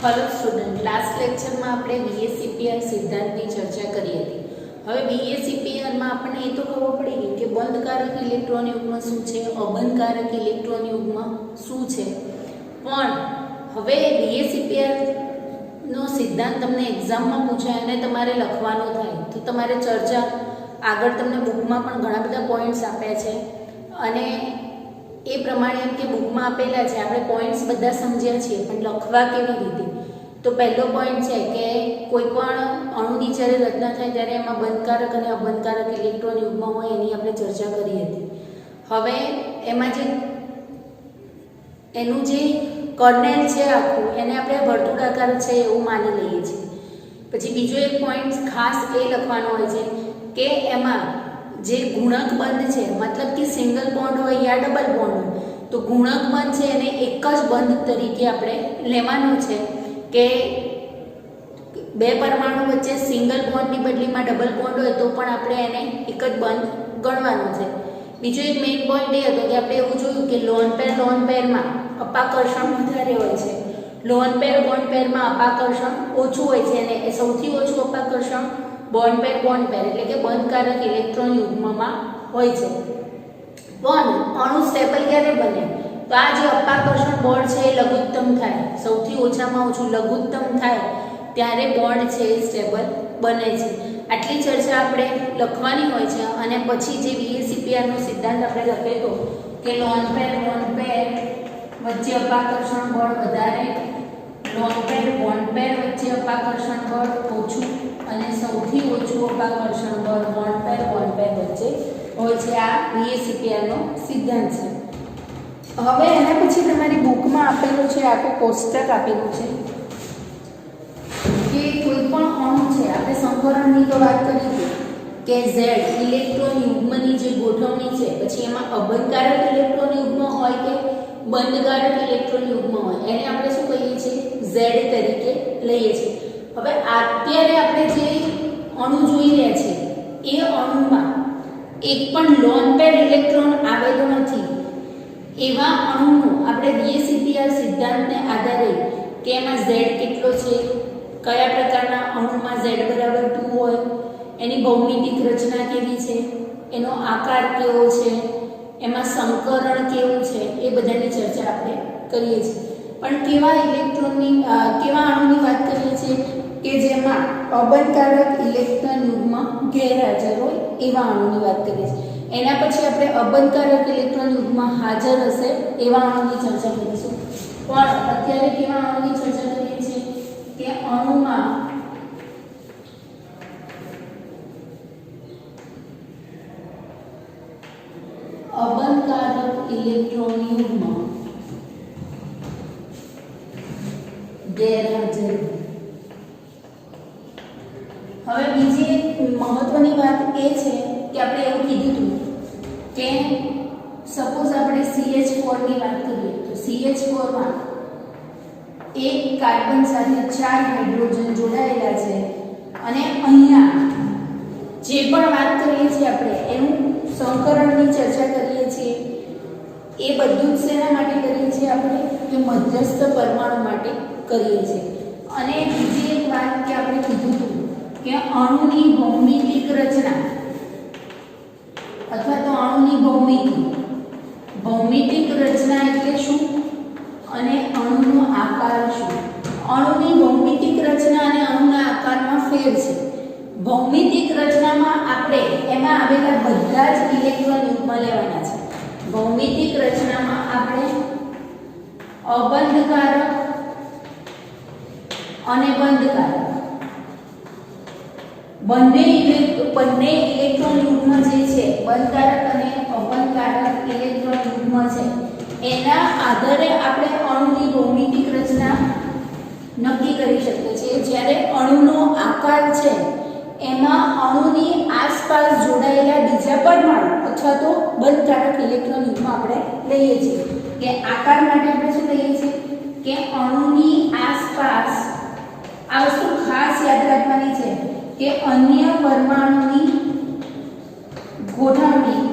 Hello student, last lecture में આપણે VACPR સિદ્ધાંતની ચર્ચા કરી હતી। હવે VACPR માં આપણને એ તો ખબર પડી ગઈ કે બંધકારક ઇલેક્ટ્રોન યુગ્મ શું છે, અબંધકારક ઇલેક્ટ્રોન યુગ્મ શું છે। પણ હવે VACPR નો સિદ્ધાંત તમને એક્ઝામમાં પૂછાય અને તમારે લખવાનો થાય તો તમારે ચર્ચા આગળ તમને બુકમાં પણ ઘણા બધા પોઈન્ટ્સ આપ્યા છે અને એ પ્રમાણે એમ કે બુકમાં આપેલા છે, આપણે પોઈન્ટ્સ બધા સમજ્યા છીએ પણ લખવા કેવી રીતે। તો પહેલો પોઈન્ટ છે કે કોઈ પણ અણુની જ્યારે રચના થાય ત્યારે એમાં બંધકારક અને અબંધકારક ઇલેક્ટ્રોન યુગ્મ હોય એની આપણે ચર્ચા કરી હતી। હવે એમાં જે એનું જે કર્નેલ છે આખું એને આપણે વર્તુળાકાર છે એવું માની લઈએ છીએ। પછી બીજો એક પોઈન્ટ ખાસ એ લખવાનો હોય છે કે એમાં જે ગુણક બંધ છે, मतलब कि सिंगल बॉन्ड हो या डबल बॉन्ड हो, तो गुणक बंध है ने एक ज बंध तरीके આપણે લેવાનો છે કે બે પરમાણુ વચ્ચે સિંગલ બોન્ડની બદલીમાં ડબલ બોન્ડ હોય તો પણ આપણે એને એક જ બંધ ગણવાનો છે। બીજો એક મેઇન પોઈન્ટ એ હતો કે આપણે એવું જોયું કે લોન પેરમાં અપાકર્ષણ વધારે હોય છે, લોન પેર બોન્ડ પેરમાં અપાકર્ષણ ઓછું હોય છે અને સૌથી ઓછું અપાકર્ષણ બોન્ડ પેર એટલે કે બંધકારક ઇલેક્ટ્રોન યુગ્મમાં હોય છે। પણ અણુ સ્ટેબલ ક્યારે બને? તો આ જે અપાકર્ષણ બળ છે એ લઘુત્તમ થાય, સૌથી ઓછામાં ઓછું લઘુત્તમ થાય ત્યારે બોન્ડ છે એ સ્ટેબલ બને છે। આટલી ચર્ચા આપણે લખવાની હોય છે અને પછી જે VACPR નો સિદ્ધાંત આપણે લખેલો કે લોન પેર વચ્ચે અપાકર્ષણ બળ વધારે, લોન પેર બોન્ડ પેર વચ્ચે અપાકર્ષણ બળ ઓછું અને સૌથી ઓછું અપાકર્ષણ બળ બોન્ડ પેર વચ્ચે હોય છે। આ VACPR નો સિદ્ધાંત છે। હવે એના પછી તમારી બુકમાં આપેલું છે, આખું કોષ્ટક આપેલું છે કે કોઈ પણ અણુ છે, આપણે સંકરણની તો વાત કરી હતી કે Z ઇલેક્ટ્રોન યુગ્મની જે ગોઠવણી છે પછી એમાં અબંધકારક ઇલેક્ટ્રોન યુગ્મ હોય કે બંધકારક ઇલેક્ટ્રોન યુગ્મ હોય એને આપણે શું કહીએ છીએ? Z તરીકે લઈએ છીએ। હવે અત્યારે આપણે જે અણુ જોઈ રહ્યા છીએ એ અણુમાં એક પણ લોન પેર ઇલેક્ટ્રોન આવેલો નથી। એવા અણુનું આપણે VACPR સિદ્ધાંતને આધારે કે એમાં Z કેટલો છે, કયા પ્રકારના અણુમાં Z બરાબર 2 હોય, એની ભૌમિતિક રચના કેવી છે, એનો આકાર કેવો છે, એમાં સંકરણ કેવું છે, એ બધાની ચર્ચા આપણે કરીએ છીએ। પણ કેવા કેવા અણુની વાત કરીએ છીએ કે જેમાં અબંધકારક ઇલેક્ટ્રોન યુગ્મ ગેરહાજર હોય એવા અણુની વાત કરીએ છીએ। એના પછી આપણે અબંધકારક ઇલેક્ટ્રોન યુગ્મ હાજર હશે એવા અણુની ચર્ચા કરીશું। પણ અત્યારે કેવા અણુની ચર્ચા કરીએ છીએ કે અણુમાં અબંધકારક ઇલેક્ટ્રોન યુગ્મ ગેરહાજર। હવે બીજી એક મહત્વની વાત એ છે કે આપણે એવું કીધું હતું કે સપોઝ આપણે CH4 ની વાત કરીએ તો CH4 માં એક કાર્બન સાથે 4 હાઇડ્રોજન જોડાયેલા છે અને અહીંયા જે પણ વાત કરીએ છીએ આપણે એનું સંકરણની ચર્ચા કરીએ છીએ એ બધું જ શેના માટે કરીએ છીએ આપણે? કે મધ્યસ્થ પરમાણુ માટે કરીએ છીએ। અને બીજી એક વાત કે આપણે કીધું હતું કે અણુની ભૌમિતિક રચના અથવા તો અણુની ભૌમિતિક રચના એટલે શું અને અણુનો આકાર શું? અણુની ભૌમિતિક રચના અને અણુના આકારમાં ફેર છે। ભૌમિતિક રચનામાં આપણે એમાં આવેલા બધા જ ઇલેક્ટ્રોન યુગ્મ લેવાના છે। ભૌમિતિક રચનામાં આપણે અબંધકારક અને બંધકારક બંને ઇલેક્ટ્રોન યુગ્મ જે છે, બંધકારક અને અબંધકારક ઇલેક્ટ્રોન યુગ્મ છે એના આધારે આપણે અણુની ભૌમિતિક રચના નક્કી કરી શકીએ છીએ। જ્યારે અણુનો આકાર છે એમાં અણુની આસપાસ જોડાયેલા બીજા પરમાણુ અથવા તો બંધકારક ઇલેક્ટ્રોન યુગ્મ આપણે લઈએ છીએ। કે આકાર માટે આપણે શું લઈએ છીએ કે અણુની આસપાસ આ વસ્તુ ખાસ યાદ રાખવાની છે કે અન્ય પરમાણુની ગોઠવણી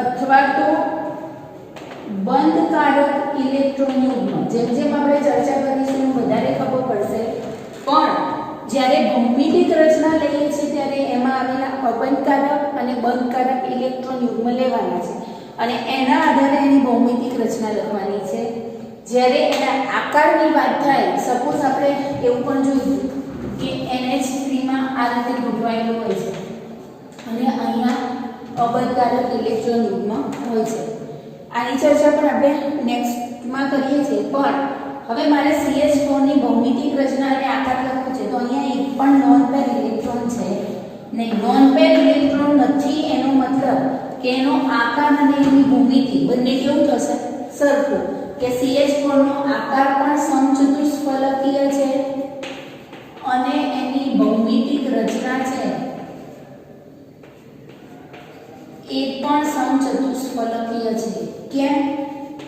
અથવા તો બંધકારક ઇલેક્ટ્રોન યુગ્મ, જેમ જેમ આપણે ચર્ચા કરીશું વધારે ખબર પડશે, પણ જ્યારે ભૌમિતિક રચના લઈએ છીએ ત્યારે એમાં આવેલા અબંધકારક અને બંધકારક ઇલેક્ટ્રોન યુગ્મ લેવાના છે અને એના આધારે એની ભૌમિતિક રચના લખવાની છે. જ્યારે એના આકારની વાત થાય, સપોઝ આપણે એવું પણ જોયું કે NH3 માં આ રીતે ગોઠવાયેલું હોય છે અને અહીંયા અબંધકારક ઇલેક્ટ્રોન યુગ્મ હોય છે. આની ચર્ચા પણ આપણે નેક્સ્ટમાં કરીએ છીએ, પણ હવે મારે CH4 ની ભૌમિતિક રચના અને આકાર લખવો છે, તો અહીંયા એક પણ નોન પેર ઇલેક્ટ્રોન છે નહીં. નોન પેર ઇલેક્ટ્રોન નથી એનો મતલબ કે એનો આકાર અને એની ભૂમિતિ બંને કેવું થશે? સરખું. કે CH4 નો આકાર પણ સમચતુષ્ફલકીય છે અને એની ભૌમિતિક રચના છે એ પણ સમચતુષ્ફલકીય છે. કેમ?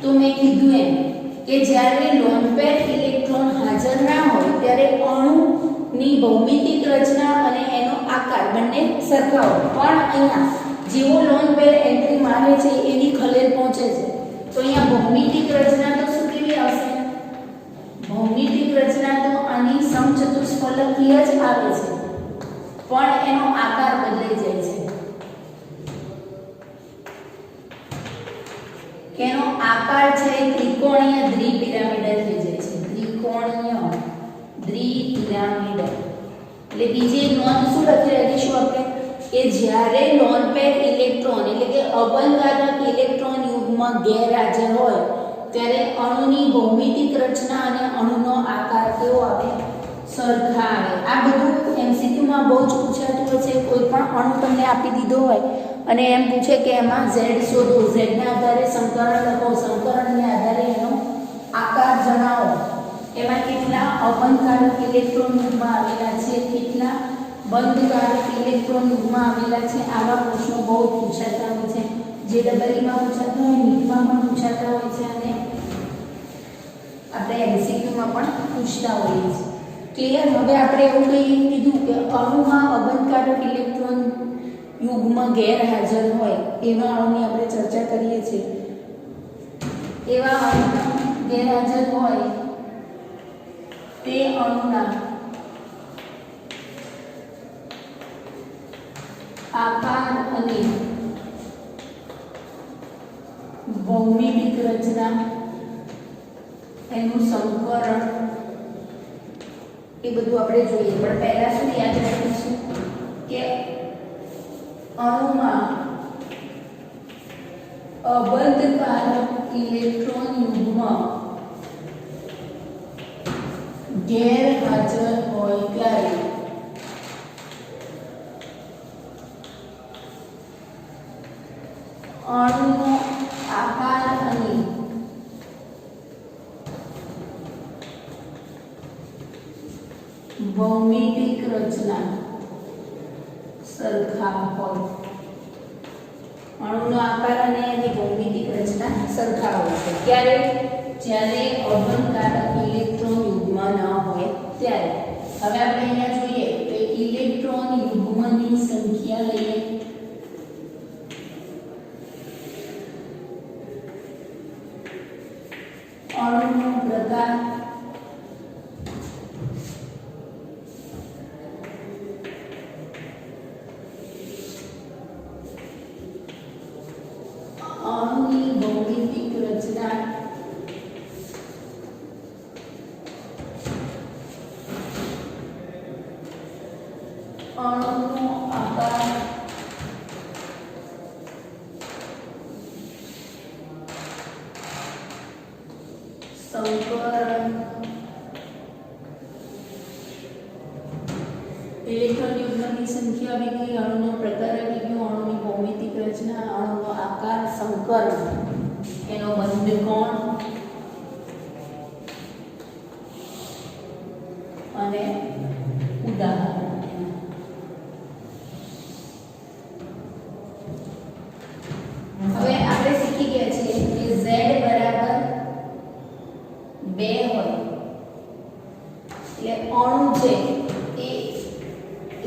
તો મેં કીધું એમ કે જ્યારે લોન પેર ઇલેક્ટ્રોન હાજર ના હોય ત્યારે અણુની ભૌમિતિક રચના અને એનો આકાર બંને સરખા હોય, પણ અહીંયા જેવો લોન પેર એન્ટ્રી મારે છે એની ખલેલ પહોંચે છે, તો અહીંયા ભૌમિતિક રચના તો શું કેવી આવશે? ભૌમિતિક રચના તો આની સમચતુષ્ફલકીય જ આવે છે, પણ એનો આકાર બદલાઈ જાય છે. એનો આકાર છે ત્રિકોણીય દ્વિપિરામિડલ થઈ જાય છે. ત્રિકોણીય દ્વિપિરામિડલ એટલે બીજી એક નોંધ શું લખી રાખીશું આપણે કે જ્યારે લોન પેર ઇલેક્ટ્રોન એટલે કે અબંધકારક ઇલેક્ટ્રોન યુગ્મ ગેરહાજર હોય ત્યારે અણુની ભૌમિતિક રચના અને અણુનો આકાર કેવો આવે? સરખા આવે. આ બધું MCQ માં બહુ જ પૂછાતું હોય છે. કોઈ પણ અણુ તમને આપી દીધો હોય અને એમ પૂછે કે એમાં Z શોધો, Z ના આધારે સંકરણ લખો, સંકરણને આધારે એનો આકાર જણાવો, એમાં કેટલા અબંધકારક ઇલેક્ટ્રોન યુગ્મ આવેલા છે, કેટલા બંધકારક ઇલેક્ટ્રોન યુગ્મ આવેલા છે, આવા પ્રશ્નો બહુ પૂછાતા હોય છે. જે ડબલઈમાં પૂછાતા હોય, નીટમાં પણ પૂછાતા હોય છે અને આપણે MCQ માં પણ પૂછતા હોઈએ છીએ. ક્લિયર? હવે આપણે એવું કીધું કે અણુમાં અબંધકારક ઇલેક્ટ્રોન યુગ્મ ગેરહાજર હોય એવા અણુની આપણે ચર્ચા કરીએ છીએ. એવા અણુ ગેરહાજર હોય તે અણુના આકાર અને ભૌમિતિક રચના, એનું સંકરણ, એ બધું આપણે જોઈએ. પણ પહેલા શું યાદ રાખીશું કે અણુમાં અબંધકારક ઇલેક્ટ્રોન યુગ્મ ગેરહાજર હોય ત્યારે અણુનો આકાર અને ભૌમિતિક રચના સરખા હોય. અણુનો આકાર અને એની ભૌમિતિક રચના સરખા હોય છે. ક્યારે? જ્યારે અબંધકારક ઇલેક્ટ્રોન યુગ્મ ન હોય ત્યારે. હવે આપણે અહીંયા જોઈએ તો ઇલેક્ટ્રોન યુગ્મની સંખ્યા લઈએ. અણુનો પ્રકાર, અણુની ભૌમિતિક રચના, અણુનો આકાર, સંકરણ, ઇલેક્ટ્રોન યુગ્મની સંખ્યા આવી ગઈ, અણુનો પ્રકાર આવી ગયો, અણુની ભૌમિતિક રચના, અણુનો આકાર, સંકરણ, એનો બંધકોણ અને ઉદાહરણ. હવે આપણે શીખી ગયા છીએ કે Z બરાબર 2 હોય એટલે અણુ છે એ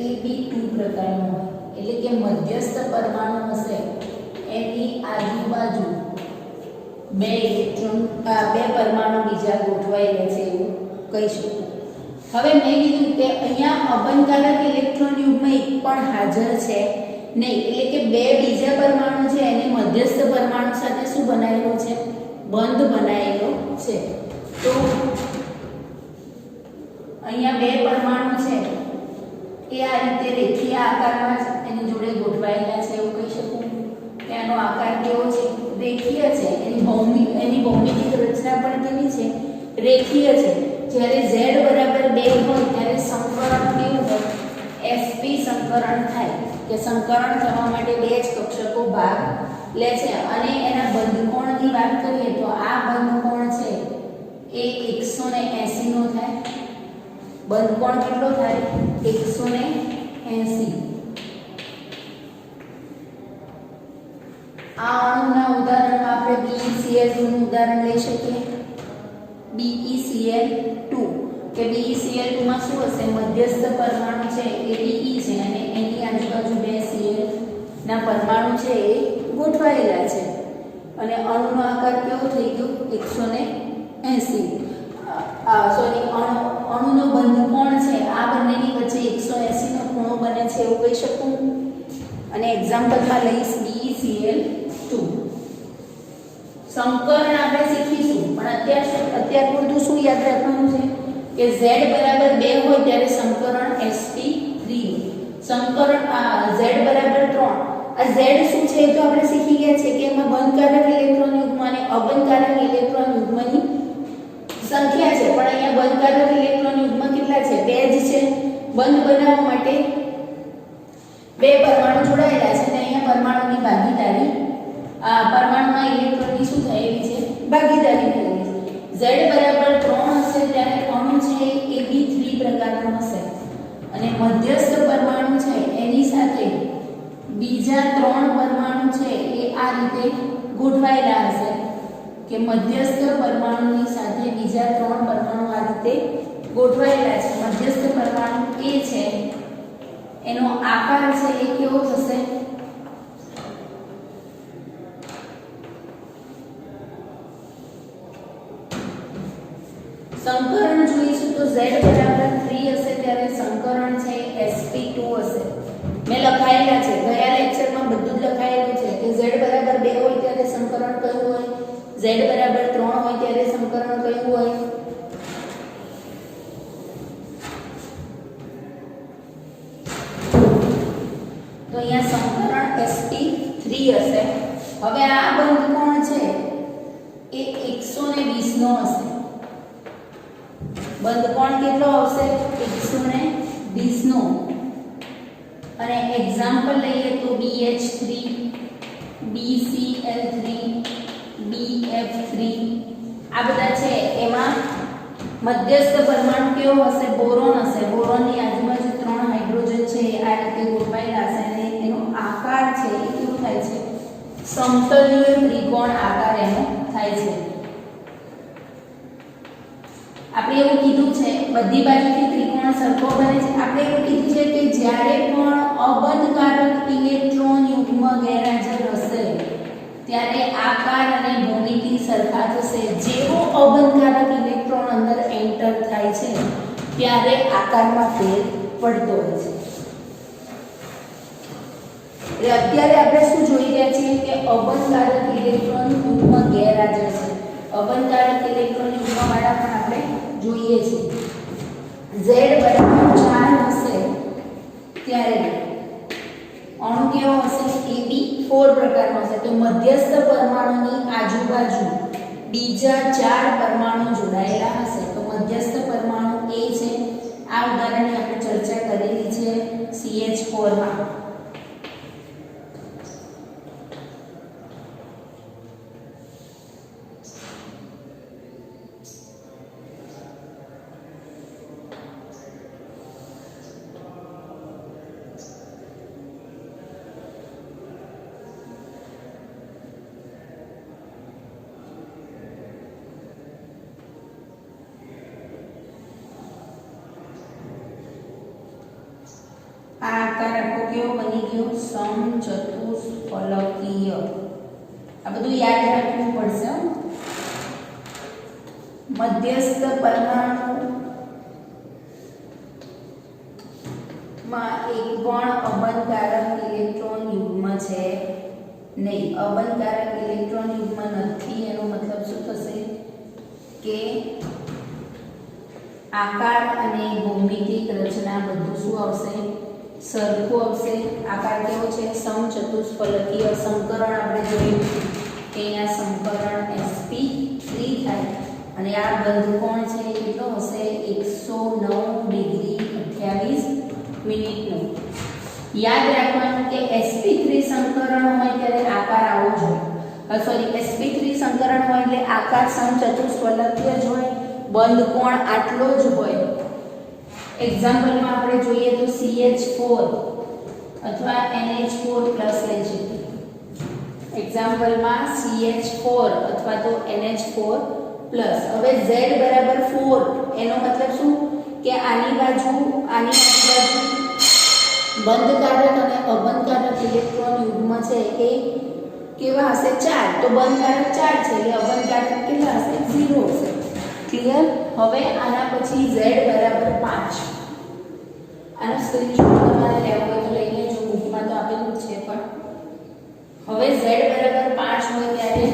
AB2 પ્રકારનો હોય, એટલે કે મધ્યસ્થ પરમાણુ હશે એની આજુબાજુ બે ઇલેક્ટ્રોન બે પરમાણુ બીજા ગોઠવાયેલા છે એવું કહી શકું. હવે મેં કીધું કે અહીંયા અબંધકારક ઇલેક્ટ્રોન યુગ્મ એક પણ હાજર છે નહીં, એટલે કે બે બીજા પરમાણુ છે એને મધ્યસ્થ પરમાણુ સાથે શું બનાવેલો છે? બંધ બનાવેલો છે. તો અહીંયા બે પરમાણુ છે એ આ રીતે રેખીય આકારમાં એની જોડે ગોઠવાયેલા છે એવું કહી શકું કે આનો આકાર કેવો છે? રેખીય છે. એની ભૌમિતિક રચના પણ કેવી છે? રેખીય છે. જ્યારે z બરાબર 2 હોય ત્યારે સંકરણ કેવું હોય? sp સંકરણ થાય કે સંકરણ થવા માટે બે જ કક્ષકો ભાગ લે છે. અને એના બંધકોણની વાત કરીએ તો આ બંધકોણ છે એ 180 નો થાય. બંધકોણ કેટલો થાય? 180. આ અણુના ઉદાહરણમાં આપણે BeCl2 નું ઉદાહરણ લઈ શકીએ. BeCl2 કે BeCl2 માં શું હશે? મધ્યસ્થ પરમાણુ છે એ Be છે અને એની આજુબાજુ બે Cl ના પરમાણુ છે એ ગોઠવાયેલા છે અને અણુનો આકાર કેવો થઈ ગયો? 180. સોરી, અણુનો બંધકોણ છે આ બંનેની વચ્ચે 180 નો ખૂણો બને છે એવું કહી શકું. અને એક્ઝામ્પલમાં લઈશ BeCl2. સંકરણ આપણે શીખીશું પણ અત્યાર પૂરતું શું યાદ રાખવાનું છે કે z બરાબર 2 હોય ત્યારે સંકરણ sp3. સંકરણ z બરાબર 3. આ z શું છે તો આપણે શીખી ગયા છે કે એમાં બંધકારક ઇલેક્ટ્રોન યુગ્મ અને અબંધકારક ઇલેક્ટ્રોન યુગ્મની સંખ્યા છે. પણ અહીંયા બંધકારક ઇલેક્ટ્રોન યુગ્મ કેટલા છે? 2 જ છે. બંધ બનાવવા માટે બે પરમાણુ જોડાયેલા છે અને અહીંયા પરમાણુની ભાગીદારી પરમાણુના ઇલેક્ટ્રોનની શું થયેલી છે? ભાગીદારી થયેલી છે. z બરાબર 3 હશે ત્યારે અણુ છે એ B3 પ્રકારનો હશે અને મધ્યસ્થ પરમાણુ છે એની સાથે બીજા 3 પરમાણુ છે એ આ રીતે ગોઠવાયેલા હશે કે મધ્યસ્થ પરમાણુની સાથે બીજા 3 પરમાણુ આ રીતે ગોઠવાયેલા છે. મધ્યસ્થ પરમાણુ A છે એનો આકાર છે એ કેવો થશે? સંકરણ જોઈશું તો z બરાબર 3 હશે ત્યારે સંકરણ છે sp2 હશે. મેં લખાયેલા છે, ગયા લેક્ચરમાં બધું જ લખાયેલું છે કે z બરાબર 2 હોય ત્યારે સંકરણ કયું હોય? z બરાબર 3 હોય ત્યારે સંકરણ કયું હોય? તો અહીંયા સંકરણ sp3 હશે. હવે આ બંધકોણ છે એ 120 નો હશે. બંધકોણ કેટલો આવશે? 120 નો. અને એક્ઝામ્પલ લઈએ તો BH3, BCl3, BF3 આ બધા છે એમાં મધ્યસ્થ પરમાણુ કેવો હશે? બોરોન હશે. બોરોનની આજુબાજુ 3 હાઇડ્રોજન છે આ રીતે ગોઠવાયેલા હશે અને એનો આકાર છે એ કેવો થાય છે? સમતલીય ત્રિકોણ આકાર એનો થાય છે. આપણે એવું કીધું છે બધી બાજુથી ત્રિકોણ સરખો બને છે. આપણે એવું કીધું છે કે જ્યારે પણ અબંધકારક ઇલેક્ટ્રોન યુગ્મ ગેરહાજર હશે ત્યારે આકાર અને ભૂમિતિ સરખા થશે. જેવો અબંધકારક ઇલેક્ટ્રોન અંદર એન્ટર થાય છે ત્યારે આકારમાં ફેર પડતો હોય છે. એટલે અત્યારે આપણે શું જોઈ રહ્યા છીએ કે અબંધકારક ઇલેક્ટ્રોન યુગ્મ ગેરહાજર છે. અબંધકારક ઇલેક્ટ્રોન યુગ્મ વાળા પણ આપણે જોઈએ છીએ. z બરાબર 4 હશે ત્યારે અણુ કેવો હશે? AB4 પ્રકારનો હશે. તો મધ્યસ્થ પરમાણુની આજુબાજુ બીજા 4 પરમાણુ જોડાયેલા હશે. તો મધ્યસ્થ પરમાણુ A છે. આ ઉદાહરણની આપણે ચર્ચા કરેલી છે CH4 માં. આ આકાર આખો કેવો બની ગયો? સમચતુષ્ફલકીય. આ બધું યાદ રાખવું પડશે. મધ્યસ્થ પરમાણુ માં એક પણ અબંધકારક ઇલેક્ટ્રોન યુગ્મ છે નહીં. અબંધકારક ઇલેક્ટ્રોન યુગ્મ નથી એનો મતલબ શું થશે કે આકાર અને ભૌમિતિક રચના બધું શું આવશે સરખું આવશે. આકાર કેવો છે સમચતુષ્ફલકીય. સંકરણ આપણે જોયું કે અહીંયા સંકરણ sp3 થાય અને આ બંધ કોણ છે કેટલો હશે 109 ડિગ્રી 28 મિનિટનો. યાદ રાખવાનું કે sp3 સંકરણ હોય ત્યારે આકાર આવો જ હોય. સોરી sp3 સંકરણ હોય એટલે આકાર સમચતુષ્ફલકીય જ હોય, બંધ કોણ આટલો જ હોય. એક્ઝામ્પલમાં આપણે જોઈએ તો CH4 અથવા NH4+ લઈ શકીએ. એક્ઝામ્પલમાં CH4 અથવા તો NH4+. હવે Z બરાબર 4 એનો મતલબ શું કે આની બાજુ આની આજુબાજુ બંધકારક અને અબંધકારક ઇલેક્ટ્રોન યુગ્મ છે એ કેવા હશે 4. તો બંધકારક 4 છે એટલે અબંધકારક કેટલા હશે 0 હશે. ક્લિયર. હવે આના પછી Z બરાબર 5. આનો સ્ક્રીનશોટ તમારે લેવો હોય તો લઈ લેજો, બુકમાં તો આપેલું જ છે. પણ હવે Z બરાબર 5 હોય ત્યારે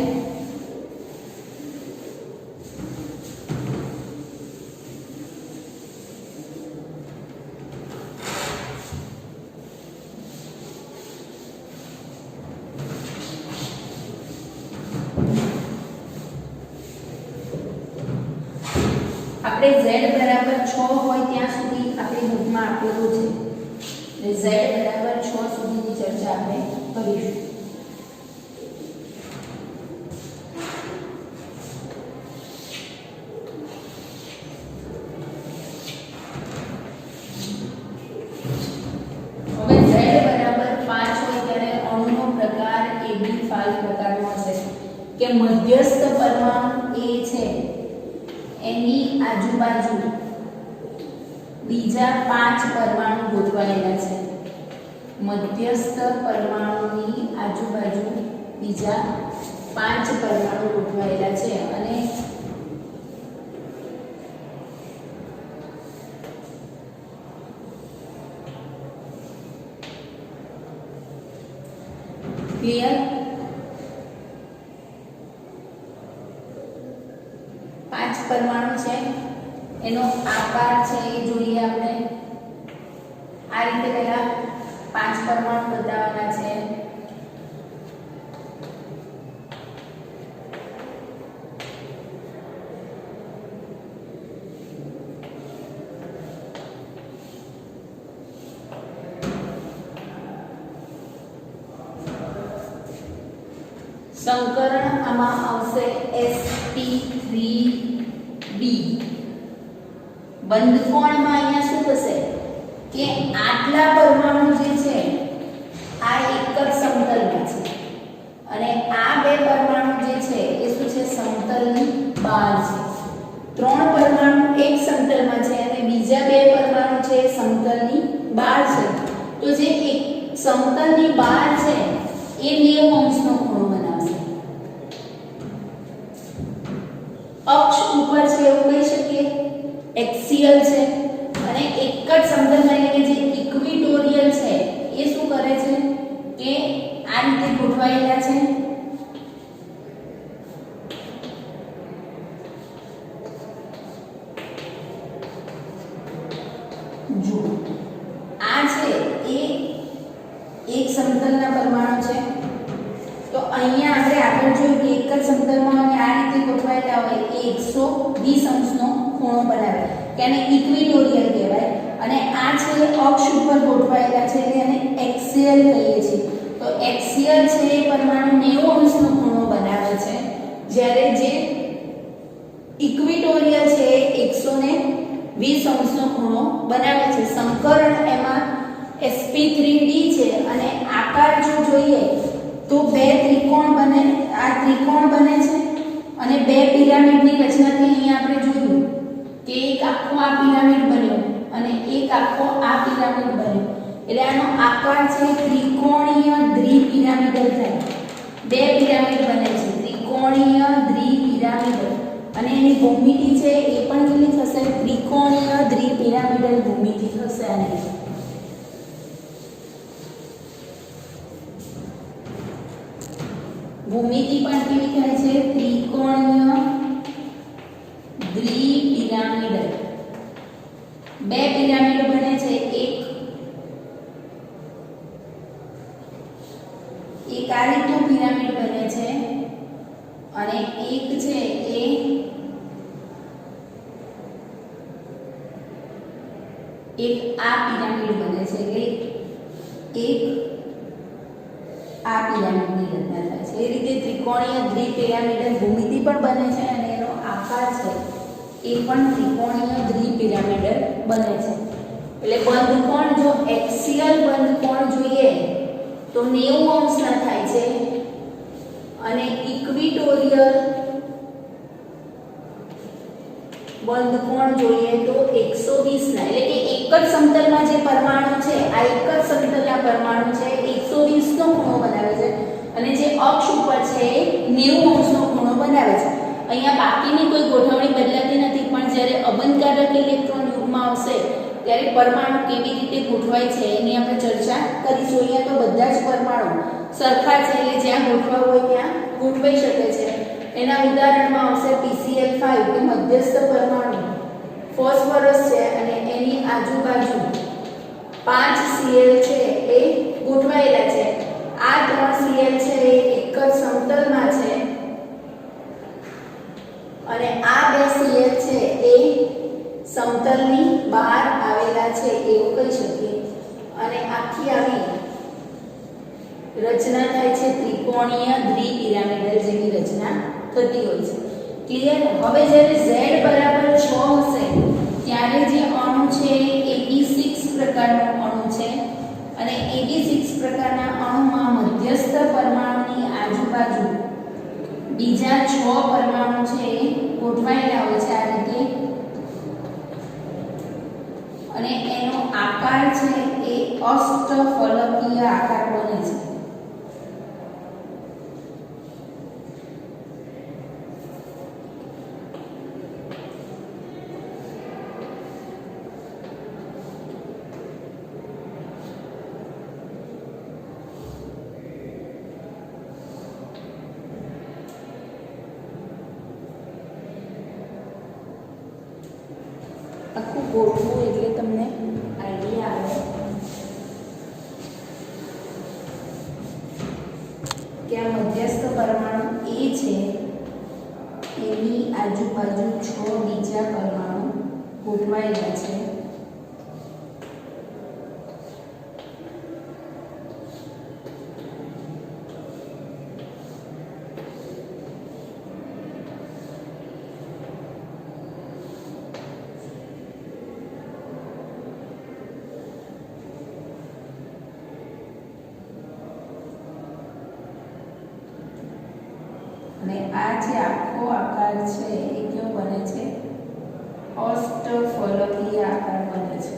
આપણે Z બરાબર 6 હોય ત્યાં સુધી આપણી બુકમાં આપેલું છે. Z બરાબર 6 સુધીની ચર્ચા આપણે કરીશું. હવે Z બરાબર 5 હોય ત્યારે અણુનો પ્રકાર AB5 પ્રકારનો હશે કે મધ્યસ્થ પરમાણુ A છે એની આજુબાજુ બીજા 5 પરમાણુ ગોઠવાયેલા છે. મધ્યસ્થ પરમાણુની આજુબાજુ બીજા 5 પરમાણુ ગોઠવાયેલા છે અને ક્લિયર. 5 પરમાણુ છે એનો આકાર છે એ જોઈએ આપણે. આ રીતે પહેલા 5 પરમાણુ બતાવવાના છે. સંકરણ આમાં આવશે sp3b. બંધકોણમાં અહીંયા શું થશે કે આટલા પરમાણુ જે છે આ એક જ સમતલમાં છે અને આ બે પરમાણુ જે છે એ શું છે સમતલની બહાર છે. 3 પરમાણુ એક સમતલમાં છે અને બીજા બે પરમાણુ છે સમતલની બહાર છે. તો જે એક સમતલની બહાર છે એ 90 અંશનો ખૂણો બનાવશે. અક્ષ ઉપર છે એવું કહી શકીએ, એક્સિયલ છે અને એક જ સમતલમાં એટલે કે જે ઇક્વિટોરિયલ છે એ શું કરે છે કે આ રીતે ગોઠવાયેલા છે. જો આ છે એ એક સમતલના પરમાણુ છે. તો અહીંયા આપણે આગળ જોયું કે એક જ સમતલમાં અને આ રીતે ગોઠવાયેલા હોય એ 120 અંશનો ખૂણો બનાવે કે આને ઇક્વિટોરિયલ કહેવાય. અને આ છે અક્ષ ઉપર ગોઠવાયેલા છે એટલે એને એક્સિયલ કહીએ છીએ. તો એક્સિયલ છે એ પરમાણુ 90 અંશનો ખૂણો બનાવે છે, જ્યારે જે ઇક્વિટોરિયલ છે એ 120 અંશનો ખૂણો બનાવે છે. સંકરણ એમાં sp3d છે અને આકાર જો જોઈએ તો બે ત્રિકોણ બને, આ ત્રિકોણ બને છે અને બે પિરામિડની રચનાથી અહીંયા આપણે જોયું કે એક આખો આ પિરામિડ બન્યો અને એક આખો આ પિરામિડ બન્યો. એટલે આનો આકાર છે ત્રિકોણીય દ્વિપિરામિડલ થાય. બે પિરામિડ બને છે ત્રિકોણીય દ્વિપિરામિડલ અને એની જેની ભૂમિતિ છે એ પણ કેટલી થશે? ત્રિકોણીય દ્વિપિરામિડલ ભૂમિતિ થશે આની. ભૂમિતિ પણ કેવી થાય છે? ત્રિકોણીય દ્વિપિરામિડલ. બે પિરામિડ બને છે, એક આ રીતનું પિરામિડ બને છે અને એક છે એ એક આ પિરામિડ બને છે કે એક આ પિરામિડની રચના થાય છે. એ રીતે ત્રિકોણીય દ્વિપિરામિડલ ભૂમિતિ પણ બને છે અને એનો આકાર છે એ પણ ત્રિકોણીય દ્વિપિરામિડલ બને છે. એટલે બંધકોણ જો એક્સિયલ બંધકોણ જોઈએ તો 90 અંશના થાય છે અને ઇક્વિટોરિયલ બંધકોણ જોઈએ તો 120 ના. એટલે કે એક જ સમતલમાં જે પરમાણુ છે આ એક જ સમતલના પરમાણુ છે 120 નો ખૂણો બનાવે છે અને જે અક્ષ ઉપર છે એ 90 અંશનો ખૂણો બનાવે છે. અહીંયા બાકીની કોઈ ગોઠવણી બદલાતી નથી, પણ જ્યારે અબંધકારક ઇલેક્ટ્રોન યુગમાં આવશે ત્યારે પરમાણુ કેવી રીતે ગોઠવાય છે એની આપણે ચર્ચા કરીશું. અહીંયા તો બધા જ પરમાણુ સરખા છે એટલે જ્યાં ગોઠવા હોય ત્યાં ગોઠવાઈ શકે છે. એના ઉદાહરણમાં આવશે PCl5 કે મધ્યસ્થ પરમાણુ ફોસ્ફરસ છે અને એની આજુબાજુ 5 Cl છે એ ગોઠવાયેલા છે. આ 3 Cl છે એ એક જ સમતલમાં છે અને આ 2 Cl છે એ સમતલની બહાર આવેલા છે એવું કહી શકીએ. અને આખી આવી રચના થાય છે ત્રિકોણીય દ્વિપિરામિડલ જેવી રચના થતી હોય છે. ક્લિયર? હવે જ્યારે Z બરાબર 6 હશે ત્યારે જે અણુ છે એ AB6 પ્રકારનો અણુ છે અને AB6 પ્રકારના અણુમાં મધ્યસ્થ પરમાણુની આજુબાજુ બીજા 6 પરમાણુ છે એ ગોઠવાયેલા હોય છે આ રીતે અને એનો આકાર છે એ અષ્ટફલકીય આકાર બને છે. આખું ગોઠવું એટલે તમને આઈડિયા આવે કે આ મધ્યસ્થ પરમાણુ એ છે એની આજુબાજુ 6 બીજા પરમાણુ ગોઠવાયેલા છે. અને આ જે આખો આકાર છે એ કેવો બને છે? અષ્ટફલકીય આકાર બને છે.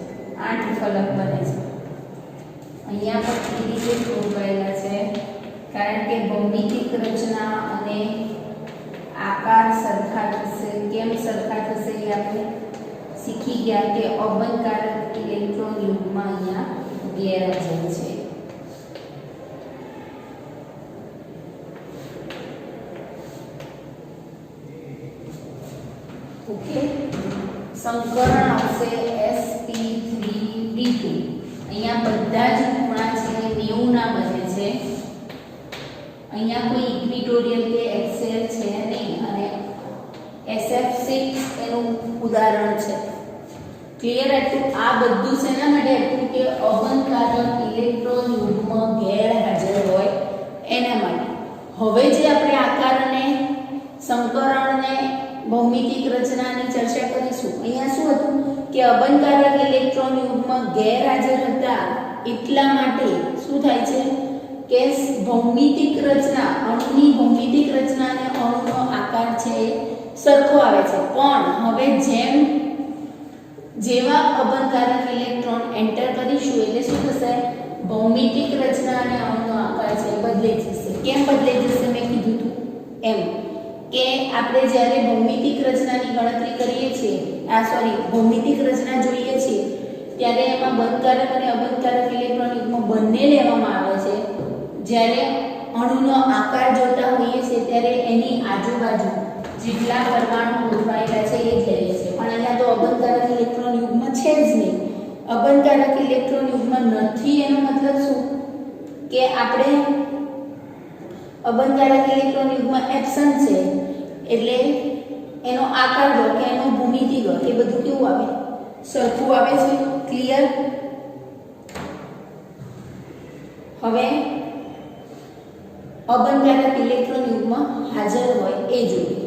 8 ફલક બને છે. અહીંયા પણ એ રીતે ગોઠવાયેલા છે કારણ કે ભૌમિતિક રચના અને આકાર સરખા થશે. કેમ સરખા થશે એ આપણે શીખી ગયા કે અબંધકારક ઇલેક્ટ્રોન યુગમાં અહીંયા ગેરહાજર છે. ઓકે, સંકરણ આવશે sp3d2. અહીંયા બધા જ ખૂણા છે 90 ના બને છે. અહીંયા કોઈ ઇક્વિટોરિયલ કે એક્સિયલ છે નહીં અને SF6 એનું ઉદાહરણ છે. ક્લિયર? હતું આ બધું શેના માટે હતું કે અબંધકારક ઇલેક્ટ્રોન યુગમાં ગેરહાજર હોય એના માટે. હવે જે આપણે આકાર અને સંકરણને ભૌમિતિક રચનાની ચર્ચા કરીશું. અહીંયા શું હતું કે અબંધકારક ઇલેક્ટ્રોન યુગમાં ગેરહાજર હતા એટલા માટે શું થાય છે કે ભૌમિતિક રચના અણુની ભૌમિતિક રચના અને અણુનો આકાર છે સરખો આવે છે. પણ હવે જેવા અબંધકારક ઇલેક્ટ્રોન એન્ટર કરીશું એટલે શું થશે? ભૌમિતિક રચના અને અણુનો આકાર છે બદલાઈ જશે. કેમ બદલાઈ જશે? મેં કીધું હતું એમ કે આપણે જ્યારે ભૌમિતિક રચનાની ગણતરી કરીએ છીએ ભૌમિતિક રચના જોઈએ છીએ ત્યારે એમાં બંધકારક અને અબંધકારક ઇલેક્ટ્રોન યુગ્મ બંને લેવામાં આવે છે. જ્યારે અણુનો આકાર જોતા હોઈએ છીએ ત્યારે એની આજુબાજુ જેટલા પરમાણુ ગોઠવાયેલા છે એ જ લઈએ છીએ. પણ અહીંયા તો અબંધકારક ઇલેક્ટ્રોન યુગ્મ છે જ નહીં. અબંધકારક ઇલેક્ટ્રોન યુગ્મ નથી એનો મતલબ શું કે આપણે અબંધકારક ઇલેક્ટ્રોન યુગ્મ એબ્સન્ટ છે એટલે એનો આકાર લો કે એનો ભૂમિતિ લો એ બધું કેવું આવે સરખું આવે છે. ક્લિયર? હવે અબંધકારક ઇલેક્ટ્રોન યુગ્મ હાજર હોય એ જોઈએ.